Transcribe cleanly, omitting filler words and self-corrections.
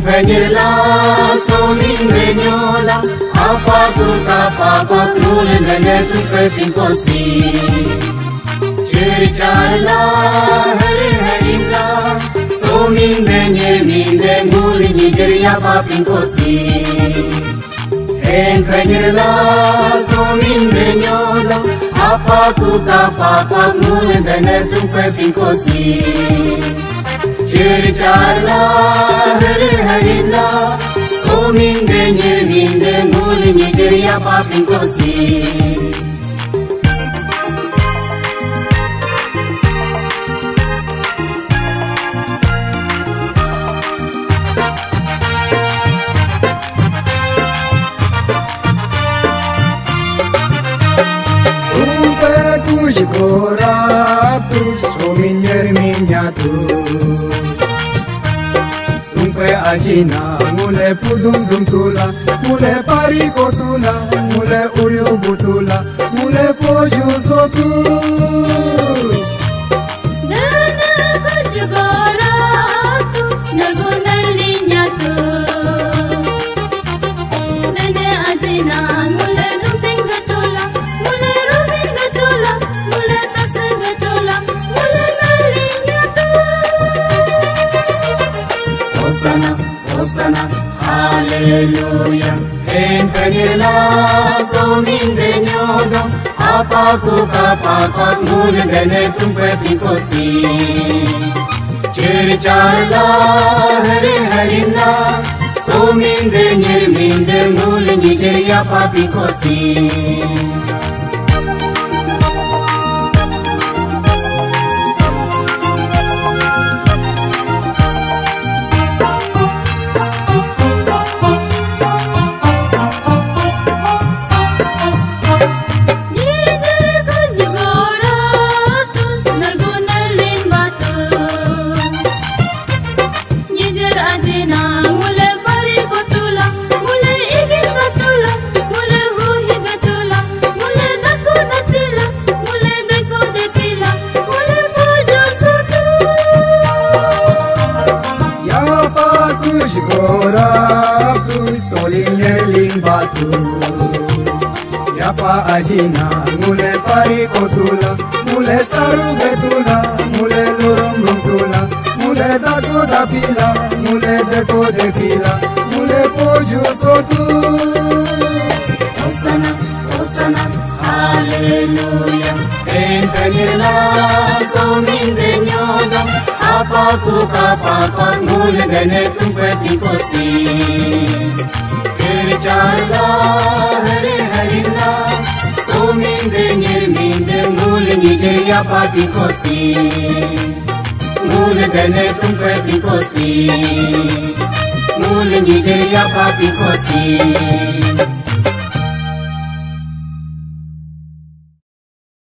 Penyelah soling denyola apa tu kapa nul dene tu pepingkosi ceritalah hari lah soling denyer minde mul nigeria papingkosi penyelah soling denyola apa tu kapa nul dene tu pepingkosi ceritalah hari lah soling denyer minde mul nigeria papingkosi Gorap tu sominyer minyatu tumpe ajina mule pudum dum tula mule pari kotula mule uriu butula mule poju sotu dana kuch gorap tu nargunal linyatu dana ajina mule dum tingatula mule rubin gatula mule tasar gatula mule nalinyatu Hosanna Hosanna Hallelujah penyelah soling denyola apa ku kapa nul dene tu pepingkosi ceritalah hari lah soling denyer minde mul nigeria papingkosi Gorap tu solinyer ling batu yapa ajina mule pari kotula mule saru betula mule lurum rumtula mule dako dapila mule deko depila mule poju sotu Hosanna Hosanna Hallelujah penyelah soling denyola apa ku kapa nul dene tu pepingkosi ceritalah hari lah soling denyer minde mul nigeria papingkosi mul dene tu pepingkosi mul nigeria papingkosi